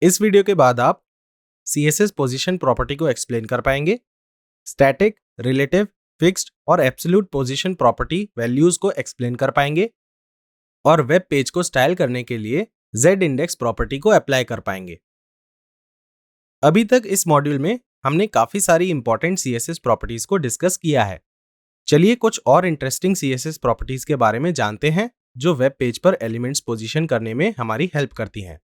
इस वीडियो के बाद आप CSS पोजीशन प्रॉपर्टी को एक्सप्लेन कर पाएंगे, स्टैटिक, रिलेटिव, फिक्स्ड और एब्सोल्यूट पोजीशन प्रॉपर्टी वैल्यूज को एक्सप्लेन कर पाएंगे और वेब पेज को स्टाइल करने के लिए Z इंडेक्स प्रॉपर्टी को अप्लाई कर पाएंगे। अभी तक इस मॉड्यूल में हमने काफी सारी इंपॉर्टेंट CSS प्रॉपर्टीज को डिस्कस किया है। चलिए कुछ और इंटरेस्टिंग CSS प्रॉपर्टीज के बारे में जानते हैं जो वेब पेज पर एलिमेंट्स पोजीशन करने में हमारी हेल्प करती हैं।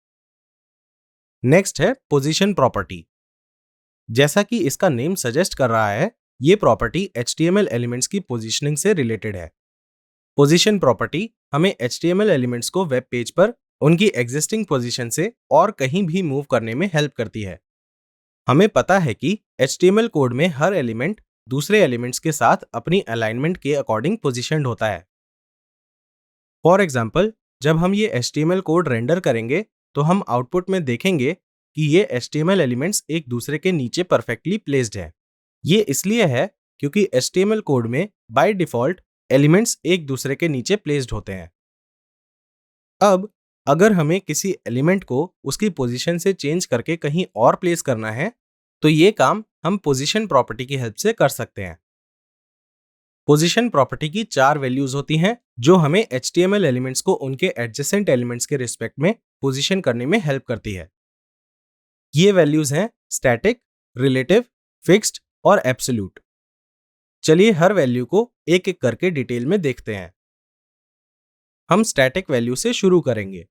नेक्स्ट है पोजीशन प्रॉपर्टी। जैसा कि इसका नेम सजेस्ट कर रहा है, ये प्रॉपर्टी HTML एलिमेंट्स की पोजीशनिंग से रिलेटेड है। पोजीशन प्रॉपर्टी हमें HTML एलिमेंट्स को वेब पेज पर उनकी एग्जिस्टिंग पोजीशन से और कहीं भी मूव करने में हेल्प करती है। हमें पता है कि HTML कोड में हर एलिमेंट दूसरे एलिमेंट्स के साथ अपनी अलाइनमेंट के अकॉर्डिंग पोजीशन्ड होता है। फॉर एग्जाम्पल, जब हम ये HTML कोड रेंडर करेंगे तो हम आउटपुट में देखेंगे कि ये HTML एलिमेंट्स एक दूसरे के नीचे परफेक्टली प्लेस्ड है। ये इसलिए है क्योंकि HTML कोड में बाय डिफॉल्ट एलिमेंट्स एक दूसरे के नीचे प्लेस्ड होते हैं। अब अगर हमें किसी एलिमेंट को उसकी पोजीशन से चेंज करके कहीं और प्लेस करना है तो ये काम हम पोजीशन प्रॉपर्टी की हेल्प से कर सकते हैं। पोजीशन प्रॉपर्टी की 4 वैल्यूज होती हैं जो हमें HTML एलिमेंट्स को उनके एडजेसेंट एलिमेंट्स के रिस्पेक्ट में पोजीशन करने में हेल्प करती है। ये वैल्यूज हैं स्टैटिक, रिलेटिव, फिक्स्ड और एब्सोल्यूट। चलिए हर वैल्यू को एक एक करके डिटेल में देखते हैं। हम स्टैटिक वैल्यू से शुरू करेंगे।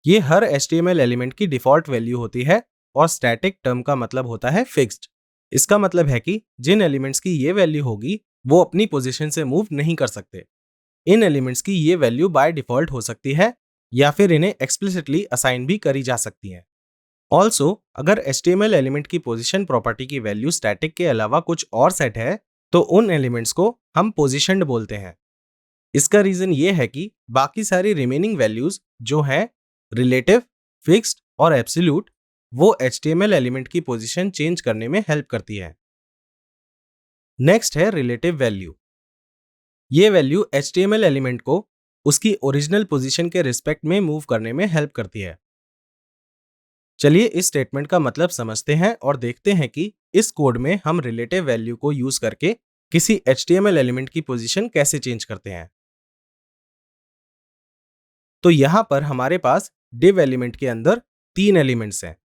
ये हर HTML एलिमेंट की डिफॉल्ट वैल्यू होती है और स्टैटिक टर्म का मतलब होता है फिक्स्ड। इसका मतलब है कि जिन एलिमेंट्स की ये वैल्यू होगी वो अपनी पोजीशन से मूव नहीं कर सकते। इन एलिमेंट्स की ये वैल्यू बाय डिफॉल्ट हो सकती है या फिर इन्हें एक्सप्लिसिटली असाइन भी करी जा सकती है। ऑल्सो अगर HTML एलिमेंट की पोजीशन प्रॉपर्टी की वैल्यू स्टैटिक के अलावा कुछ और सेट है तो उन एलिमेंट्स को हम पोजीशन्ड बोलते हैं। इसका रीजन ये है कि बाकी सारी रिमेनिंग वैल्यूज जो हैं रिलेटिव, फिक्स्ड और एब्सोल्यूट, वो HTML एलिमेंट की पोजीशन चेंज करने में हेल्प करती है। नेक्स्ट है रिलेटिव वैल्यू। ये वैल्यू HTML एलिमेंट को उसकी ओरिजिनल पोजीशन के रिस्पेक्ट में मूव करने में हेल्प करती है। चलिए इस स्टेटमेंट का मतलब समझते हैं और देखते हैं कि इस कोड में हम रिलेटिव वैल्यू को यूज करके किसी HTML एलिमेंट की पोजीशन कैसे चेंज करते हैं। तो यहां पर हमारे पास div एलिमेंट के अंदर 3 एलिमेंट्स हैं।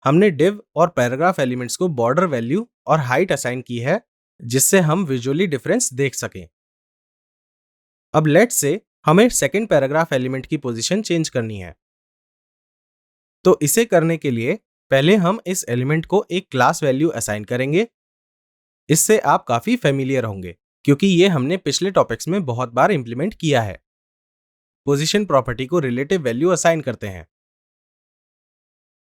हमने div और पैराग्राफ एलिमेंट्स को बॉर्डर वैल्यू और हाइट असाइन की है जिससे हम विजुअली डिफरेंस देख सकें। अब लेट्स से हमें सेकंड पैराग्राफ एलिमेंट की पोजीशन चेंज करनी है। तो इसे करने के लिए पहले हम इस एलिमेंट को एक क्लास वैल्यू असाइन करेंगे। इससे आप काफी फेमिलियर होंगे क्योंकि ये हमने पिछले टॉपिक्स में बहुत बार इंप्लीमेंट किया है। पोजीशन प्रॉपर्टी को रिलेटिव वैल्यू असाइन करते हैं।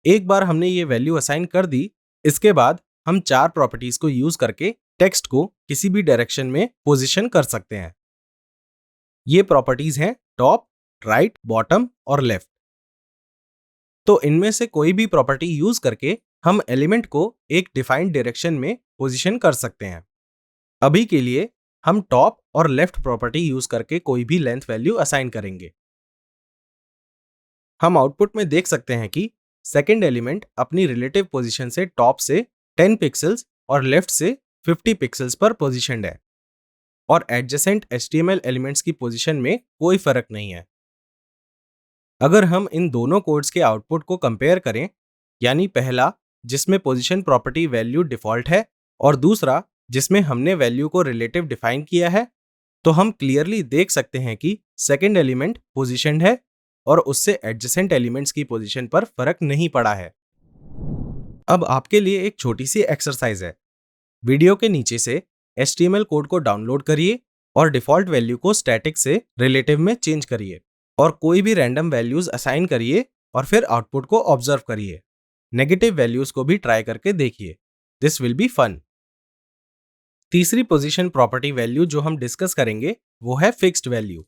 एक बार हमने ये वैल्यू असाइन कर दी, इसके बाद हम 4 प्रॉपर्टीज को यूज करके टेक्स्ट को किसी भी डायरेक्शन में पोजीशन कर सकते हैं। ये प्रॉपर्टीज हैं टॉप, राइट, बॉटम और लेफ्ट। तो इनमें से कोई भी प्रॉपर्टी यूज करके हम एलिमेंट को एक डिफाइंड डायरेक्शन में पोजीशन कर सकते हैं। अभी के लिए हम टॉप और लेफ्ट प्रॉपर्टी यूज करके कोई भी लेंथ वैल्यू असाइन करेंगे। हम आउटपुट में देख सकते हैं कि सेकंड एलिमेंट अपनी रिलेटिव पोजीशन से टॉप से 10 पिक्सेल्स और लेफ्ट से 50 पिक्सेल्स पर पोजीशनड है और एडजेसेंट HTML एलिमेंट्स की पोजीशन में कोई फर्क नहीं है। अगर हम इन दोनों कोड्स के आउटपुट को कंपेयर करें, यानी पहला जिसमें पोजीशन प्रॉपर्टी वैल्यू डिफॉल्ट है और दूसरा जिसमें हमने वैल्यू को रिलेटिव डिफाइन किया है, तो हम क्लियरली देख सकते हैं कि सेकंड एलिमेंट पोजीशनड है और उससे एडजेसेंट एलिमेंट्स की पोजीशन पर फर्क नहीं पड़ा है। अब आपके लिए एक छोटी सी एक्सरसाइज है। वीडियो के नीचे से HTML कोड को डाउनलोड करिए और डिफॉल्ट वैल्यू को स्टैटिक से रिलेटिव में चेंज करिए और कोई भी रैंडम वैल्यूज असाइन करिए और फिर आउटपुट को ऑब्जर्व करिए। नेगेटिव वैल्यूज को भी ट्राई करके देखिए। This will be fun. तीसरी पोजीशन प्रॉपर्टी वैल्यू जो हम डिस्कस करेंगे वो है फिक्स्ड वैल्यू।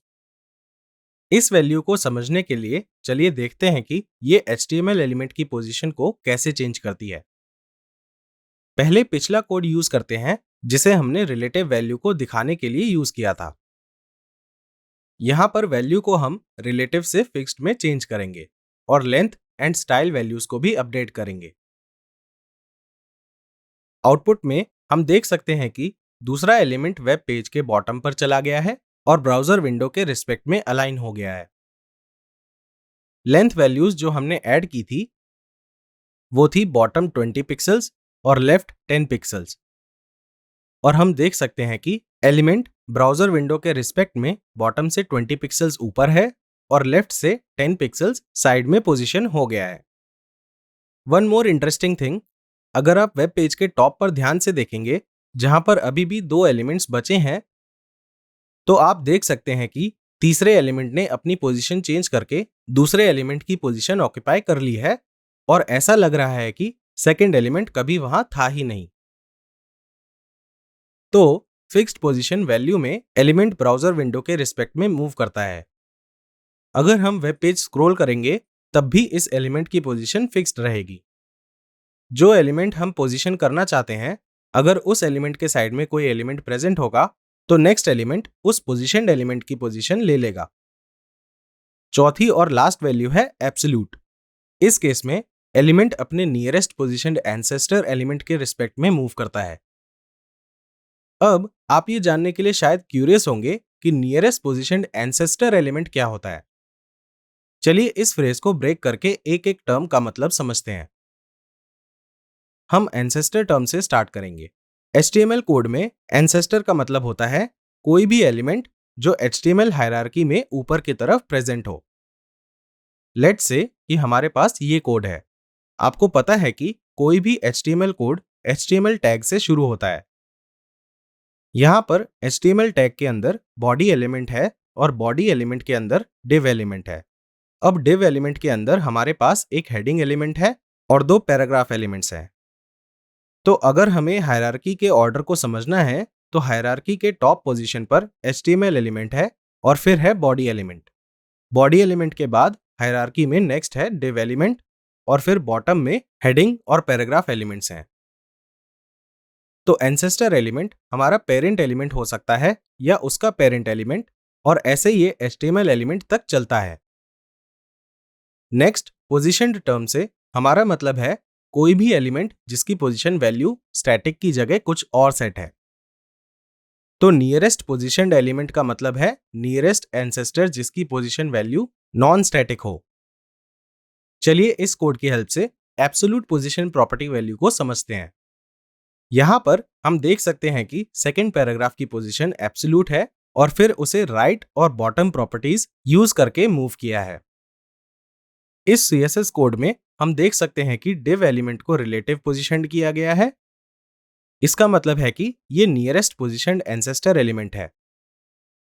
इस वैल्यू को समझने के लिए चलिए देखते हैं कि ये HTML एलिमेंट की पोजीशन को कैसे चेंज करती है। पहले पिछला कोड यूज करते हैं जिसे हमने रिलेटिव वैल्यू को दिखाने के लिए यूज किया था। यहां पर वैल्यू को हम रिलेटिव से फिक्स्ड में चेंज करेंगे और लेंथ एंड स्टाइल वैल्यूज को भी अपडेट करेंगे। आउटपुट में हम देख सकते हैं कि दूसरा एलिमेंट वेब पेज के बॉटम पर चला गया है और ब्राउजर विंडो के रिस्पेक्ट में अलाइन हो गया है। लेंथ वैल्यूज जो हमने ऐड की थी वो थी बॉटम 20 पिक्सल्स और लेफ्ट 10 पिक्सल्स, और हम देख सकते हैं कि एलिमेंट ब्राउजर विंडो के रिस्पेक्ट में बॉटम से 20 पिक्सल्स ऊपर है और लेफ्ट से 10 पिक्सल्स साइड में पोजीशन हो गया है। वन मोर इंटरेस्टिंग थिंग, अगर आप वेब पेज के टॉप पर ध्यान से देखेंगे जहां पर अभी भी 2 एलिमेंट्स बचे हैं, तो आप देख सकते हैं कि तीसरे एलिमेंट ने अपनी पोजीशन चेंज करके दूसरे एलिमेंट की पोजीशन ऑक्यूपाई कर ली है और ऐसा लग रहा है कि सेकंड एलिमेंट कभी वहां था ही नहीं। तो फिक्स्ड पोजीशन वैल्यू में एलिमेंट ब्राउजर विंडो के रिस्पेक्ट में मूव करता है। अगर हम वेब पेज स्क्रॉल करेंगे तब भी इस एलिमेंट की पोजीशन फिक्स्ड रहेगी। जो एलिमेंट हम पोजीशन करना चाहते हैं, अगर उस एलिमेंट के साइड में कोई एलिमेंट प्रेजेंट होगा तो नेक्स्ट एलिमेंट उस पोजीशनड एलिमेंट की पोजीशन ले लेगा। चौथी और लास्ट वैल्यू है एब्सोल्यूट। इस केस में एलिमेंट अपने नियरेस्ट पोजीशनड एंसेस्टर एलिमेंट के रिस्पेक्ट में मूव करता है। अब आप ये जानने के लिए शायद क्यूरियस होंगे कि नियरेस्ट पोजीशनड एंसेस्टर एलिमेंट क्या होता है। चलिए इस फ्रेज को ब्रेक करके एक एक टर्म का मतलब समझते हैं। हम एंसेस्टर टर्म से स्टार्ट करेंगे। HTML कोड में एंसेस्टर का मतलब होता है कोई भी एलिमेंट जो HTML हायरार्की में ऊपर की तरफ प्रेजेंट हो। लेट्स से कि हमारे पास ये कोड है। आपको पता है कि कोई भी HTML कोड HTML टैग से शुरू होता है। यहां पर HTML टैग के अंदर बॉडी एलिमेंट है और बॉडी एलिमेंट के अंदर div एलिमेंट है। अब div एलिमेंट के अंदर हमारे पास एक हेडिंग एलिमेंट है और 2 पैराग्राफ एलिमेंट्स हैं। तो अगर हमें हायरार्की के ऑर्डर को समझना है तो हायरार्की के टॉप पोजीशन पर HTML एलिमेंट है और फिर है बॉडी एलिमेंट। बॉडी एलिमेंट के बाद हायरार्की में नेक्स्ट है div एलिमेंट और फिर बॉटम में हेडिंग और पैराग्राफ एलिमेंट्स हैं। तो एंसेस्टर एलिमेंट हमारा पेरेंट एलिमेंट हो सकता है या उसका पेरेंट एलिमेंट, और ऐसे ये HTML एलिमेंट तक चलता है। नेक्स्ट पोजीशनड टर्म से हमारा मतलब है कोई भी एलिमेंट जिसकी पोजीशन वैल्यू स्टैटिक की जगह कुछ और सेट है। तो नियरेस्ट पोजीशनड एलिमेंट का मतलब है नियरेस्ट एंसेस्टर जिसकी पोजीशन वैल्यू नॉन स्टैटिक हो। चलिए इस कोड की हेल्प से एब्सोल्यूट पोजीशन प्रॉपर्टी वैल्यू को समझते हैं। यहां पर हम देख सकते हैं कि सेकंड पैराग्राफ की पोजीशन एब्सोल्यूट है और फिर उसे राइट और बॉटम प्रॉपर्टीज यूज करके मूव किया है। इस CSS कोड में हम देख सकते हैं कि div एलिमेंट को रिलेटिव पोजीशनड किया गया है। इसका मतलब है कि ये नियरेस्ट पोजीशनड एंसेस्टर एलिमेंट है।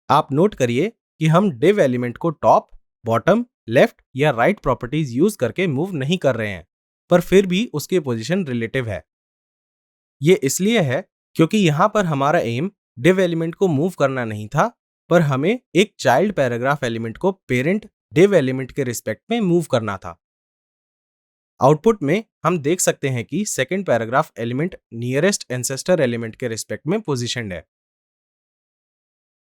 आप नोट करिए कि हम div एलिमेंट को टॉप, बॉटम, लेफ्ट या राइट प्रॉपर्टीज यूज करके मूव नहीं कर रहे हैं, पर फिर भी उसकी पोजीशन रिलेटिव है। ये इसलिए है क्योंकि यहां पर हमारा एम div एलिमेंट को मूव करना नहीं था, पर हमें एक चाइल्ड पैराग्राफ एलिमेंट को पेरेंट div एलिमेंट के रिस्पेक्ट में मूव करना था। आउटपुट में हम देख सकते हैं कि second paragraph element nearest ancestor element के रिस्पेक्ट में पोजीशनड है।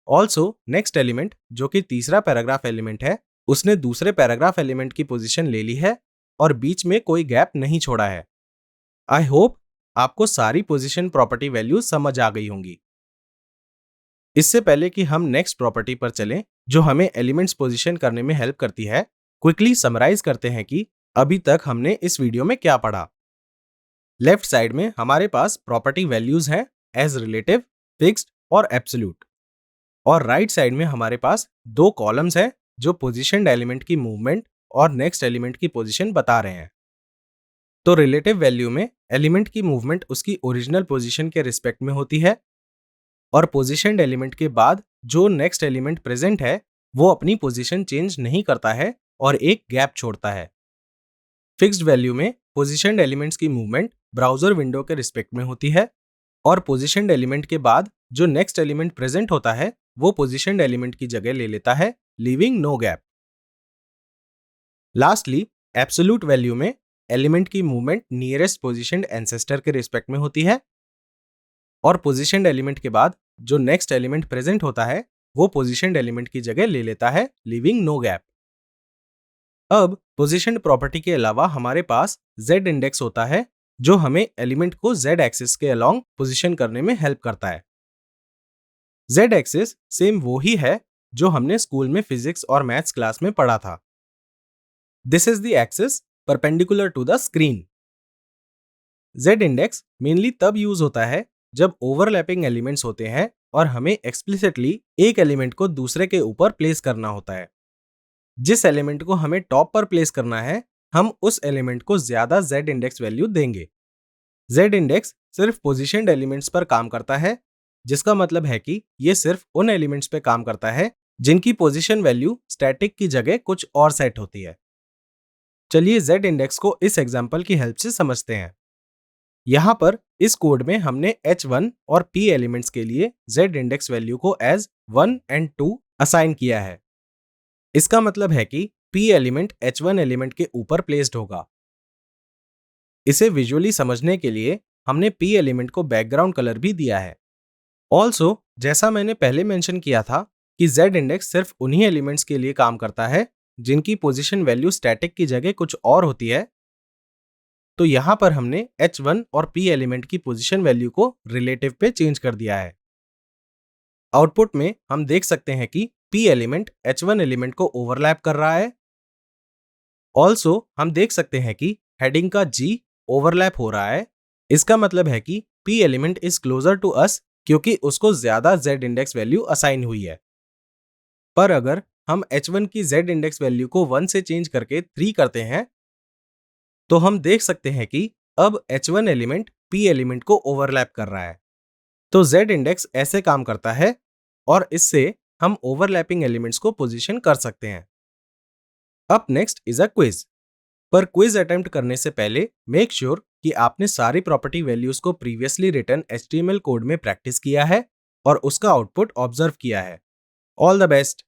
ऑल्सो नेक्स्ट एलिमेंट जो कि तीसरा पैराग्राफ एलिमेंट है, उसने दूसरे पैराग्राफ एलिमेंट की पोजीशन ले ली है और बीच में कोई गैप नहीं छोड़ा है। आई होप आपको सारी पोजीशन प्रॉपर्टी वैल्यू समझ आ गई होंगी। इससे पहले कि हम नेक्स्ट प्रॉपर्टी पर चलें जो हमें एलिमेंट्स पोजीशन करने में हेल्प करती है, क्विकली समराइज करते हैं कि अभी तक हमने इस वीडियो में क्या पढ़ा। लेफ्ट साइड में हमारे पास प्रॉपर्टी वैल्यूज हैं एज रिलेटिव, फिक्स्ड और एब्सोल्यूट, और राइट साइड में हमारे पास 2 कॉलम्स हैं जो पोजीशनड एलिमेंट की मूवमेंट और नेक्स्ट एलिमेंट की पोजीशन बता रहे हैं। तो रिलेटिव वैल्यू में एलिमेंट की मूवमेंट उसकी ओरिजिनल पोजीशन के रिस्पेक्ट में होती है और पोजीशनड एलिमेंट के बाद जो नेक्स्ट एलिमेंट प्रेजेंट है वो अपनी पोजीशन चेंज नहीं करता है और एक गैप छोड़ता है। फिक्स्ड वैल्यू में पोजीशनड एलिमेंट्स की मूवमेंट ब्राउजर विंडो के रिस्पेक्ट में होती है और पोजीशनड एलिमेंट के बाद जो नेक्स्ट एलिमेंट प्रेजेंट होता है वो पोजीशनड एलिमेंट की जगह ले लेता है, leaving no gap. Lastly absolute value में एलिमेंट की मूवमेंट नियरेस्ट पोजीशनड एंसेस्टर के रिस्पेक्ट में होती है और पोजीशनड एलिमेंट के बाद जो नेक्स्ट एलिमेंट प्रेजेंट होता है वो पोजीशनड एलिमेंट की जगह ले लेता है, लीविंग नो गैप। अब पोजीशन प्रॉपर्टी के अलावा हमारे पास z इंडेक्स होता है जो हमें एलिमेंट को z एक्सिस के अलोंग पोजीशन करने में हेल्प करता है। z एक्सिस सेम वो ही है जो हमने स्कूल में फिजिक्स और मैथ्स क्लास में पढ़ा था। This is the axis perpendicular to the screen. z index mainly तब यूज होता है जब ओवरलैपिंग एलिमेंट्स होते हैं और हमें एक्सप्लिसिटली एक एलिमेंट को दूसरे के ऊपर प्लेस करना होता है। जिस एलिमेंट को हमें टॉप पर प्लेस करना है, हम उस एलिमेंट को ज्यादा z इंडेक्स वैल्यू देंगे। z इंडेक्स सिर्फ पोजीशनड एलिमेंट्स पर काम करता है, जिसका मतलब है कि ये सिर्फ उन एलिमेंट्स पे काम करता है जिनकी पोजीशन वैल्यू स्टैटिक की जगह कुछ और सेट होती है। चलिए z इंडेक्स को इस एग्जांपल की हेल्प से समझते हैं। यहाँ पर इस कोड में हमने h1 और p एलिमेंट्स के लिए z इंडेक्स वैल्यू को एज 1 एंड 2 असाइन किया है। इसका मतलब है कि p एलिमेंट h1 एलिमेंट के ऊपर प्लेस्ड होगा। इसे विजुअली समझने के लिए हमने p एलिमेंट को बैकग्राउंड कलर भी दिया है। ऑल्सो, जैसा मैंने पहले मेंशन किया था कि z इंडेक्स सिर्फ उन्हीं एलिमेंट्स के लिए काम करता है जिनकी पोजीशन वैल्यू स्टैटिक की जगह कुछ और होती है, तो यहां पर हमने h1 और p एलिमेंट की पोजीशन वैल्यू को रिलेटिव पे चेंज कर दिया है। आउटपुट में हम देख सकते हैं कि p एलिमेंट h1 एलिमेंट को ओवरलैप कर रहा है। ऑल्सो हम देख सकते हैं कि हेडिंग का g ओवरलैप हो रहा है। इसका मतलब है कि p element is closer to us क्योंकि उसको ज्यादा z इंडेक्स वैल्यू असाइन हुई है। पर अगर हम h1 की z इंडेक्स वैल्यू को 1 से चेंज करके 3 करते हैं, तो हम देख सकते हैं कि अब h1 एलिमेंट p एलिमेंट को ओवरलैप कर रहा है। तो z इंडेक्स ऐसे काम करता है और इससे हम ओवरलैपिंग एलिमेंट्स को पोजीशन कर सकते हैं। Up next is a quiz. पर क्विज अटेम्प्ट करने से पहले मेक श्योर कि आपने सारी प्रॉपर्टी वैल्यूज को प्रीवियसली रिटन HTML कोड में प्रैक्टिस किया है और उसका आउटपुट ऑब्जर्व किया है। All the best.